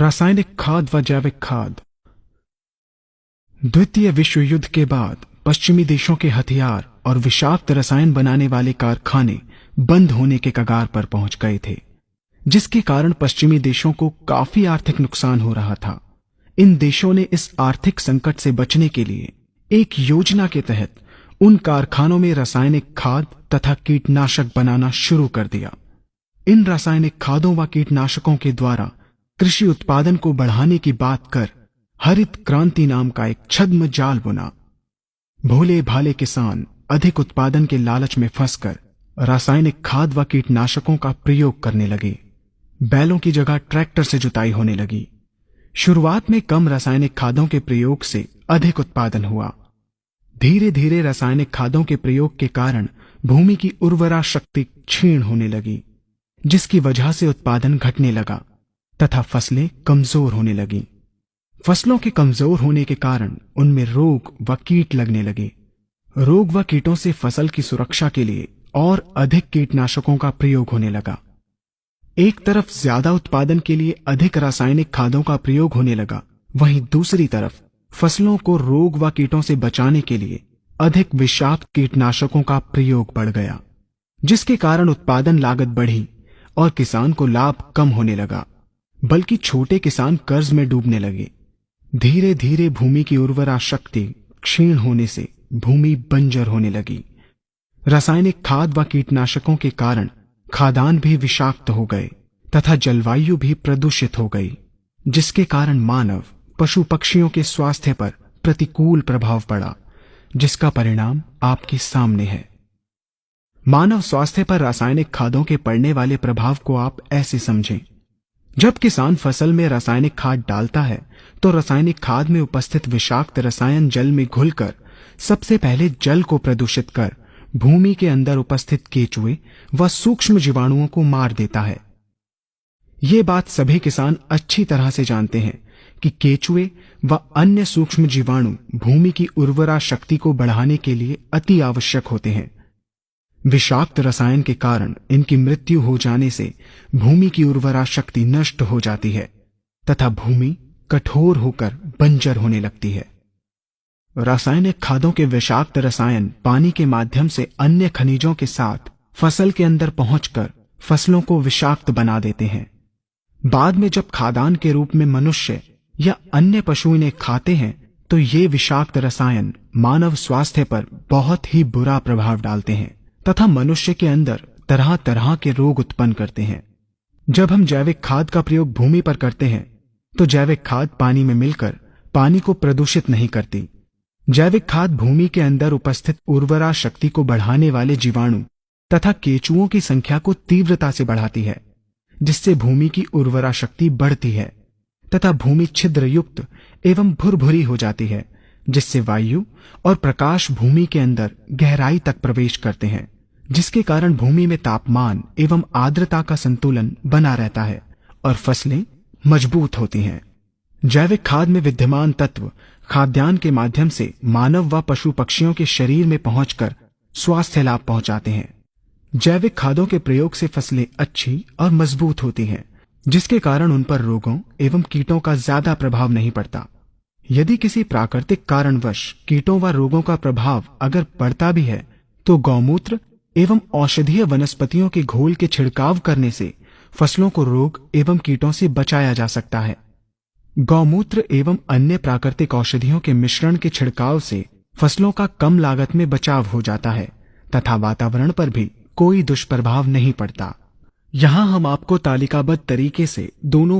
रासायनिक खाद व जैविक खाद। द्वितीय विश्व युद्ध के बाद पश्चिमी देशों के हथियार और विषाक्त रसायन बनाने वाले कारखाने बंद होने के कगार पर पहुंच गए थे, जिसके कारण पश्चिमी देशों को काफी आर्थिक नुकसान हो रहा था। इन देशों ने इस आर्थिक संकट से बचने के लिए एक योजना के तहत उन कारखानों में रासायनिक खाद तथा कीटनाशक बनाना शुरू कर दिया। इन रासायनिक खादों व कीटनाशकों के द्वारा कृषि उत्पादन को बढ़ाने की बात कर हरित क्रांति नाम का एक छद्म जाल बुना। भोले भाले किसान अधिक उत्पादन के लालच में फंसकर रासायनिक खाद व कीटनाशकों का प्रयोग करने लगे। बैलों की जगह ट्रैक्टर से जुताई होने लगी। शुरुआत में कम रासायनिक खादों के प्रयोग से अधिक उत्पादन हुआ। धीरे धीरे रासायनिक खादों के प्रयोग के कारण भूमि की उर्वरा शक्ति क्षीण होने लगी, जिसकी वजह से उत्पादन घटने लगा तथा फसलें कमजोर होने लगीं। फसलों के कमजोर होने के कारण उनमें रोग व कीट लगने लगे। रोग व कीटों से फसल की सुरक्षा के लिए और अधिक कीटनाशकों का प्रयोग होने लगा। एक तरफ ज्यादा उत्पादन के लिए अधिक रासायनिक खादों का प्रयोग होने लगा, वहीं दूसरी तरफ फसलों को रोग व कीटों से बचाने के लिए अधिक विषाक्त कीटनाशकों का प्रयोग बढ़ गया, जिसके कारण उत्पादन लागत बढ़ी और किसान को लाभ कम होने लगा, बल्कि छोटे किसान कर्ज में डूबने लगे। धीरे धीरे भूमि की उर्वरा शक्ति क्षीण होने से भूमि बंजर होने लगी। रासायनिक खाद व कीटनाशकों के कारण खाद्यान्न भी विषाक्त हो गए तथा जलवायु भी प्रदूषित हो गई, जिसके कारण मानव पशु पक्षियों के स्वास्थ्य पर प्रतिकूल प्रभाव पड़ा, जिसका परिणाम आपके सामने है। मानव स्वास्थ्य पर रासायनिक खादों के पड़ने वाले प्रभाव को आप ऐसे समझें। जब किसान फसल में रासायनिक खाद डालता है तो रासायनिक खाद में उपस्थित विषाक्त रसायन जल में घुलकर सबसे पहले जल को प्रदूषित कर भूमि के अंदर उपस्थित केचुए व सूक्ष्म जीवाणुओं को मार देता है। ये बात सभी किसान अच्छी तरह से जानते हैं कि केचुए व अन्य सूक्ष्म जीवाणु भूमि की उर्वरा शक्ति को बढ़ाने के लिए अति आवश्यक होते हैं। विषाक्त रसायन के कारण इनकी मृत्यु हो जाने से भूमि की उर्वरा शक्ति नष्ट हो जाती है तथा भूमि कठोर होकर बंजर होने लगती है। रासायनिक खादों के विषाक्त रसायन पानी के माध्यम से अन्य खनिजों के साथ फसल के अंदर पहुंचकर फसलों को विषाक्त बना देते हैं। बाद में जब खाद्यान्न के रूप में मनुष्य या अन्य पशु इन्हें खाते हैं तो ये विषाक्त रसायन मानव स्वास्थ्य पर बहुत ही बुरा प्रभाव डालते हैं तथा मनुष्य के अंदर तरह तरह के रोग उत्पन्न करते हैं। जब हम जैविक खाद का प्रयोग भूमि पर करते हैं तो जैविक खाद पानी में मिलकर पानी को प्रदूषित नहीं करती। जैविक खाद भूमि के अंदर उपस्थित उर्वरा शक्ति को बढ़ाने वाले जीवाणु तथा केचुओं की संख्या को तीव्रता से बढ़ाती है, जिससे भूमि की उर्वरा शक्ति बढ़ती है तथा भूमि छिद्र युक्त एवं भुरभुरी हो जाती है, जिससे वायु और प्रकाश भूमि के अंदर गहराई तक प्रवेश करते हैं, जिसके कारण भूमि में तापमान एवं आर्द्रता का संतुलन बना रहता है और फसलें मजबूत होती हैं। जैविक खाद में विद्यमान तत्व खाद्यान्न के माध्यम से मानव व पशु पक्षियों के शरीर में पहुंचकर स्वास्थ्य लाभ पहुंचाते हैं। जैविक खादों के प्रयोग से फसलें अच्छी और मजबूत होती हैं, जिसके कारण उन पर रोगों एवं कीटों का ज्यादा प्रभाव नहीं पड़ता। यदि किसी प्राकृतिक कारणवश कीटों व रोगों का प्रभाव अगर पड़ता भी है तो गौमूत्र एवं औषधीय वनस्पतियों के घोल के छिड़काव करने से फसलों को रोग एवं कीटों से बचाया जा सकता है। गौमूत्र एवं अन्य प्राकृतिक औषधियों के मिश्रण के छिड़काव से फसलों का कम लागत में बचाव हो जाता है तथा वातावरण पर भी कोई दुष्प्रभाव नहीं पड़ता। यहाँ हम आपको तालिकाबद्ध तरीके से दोनों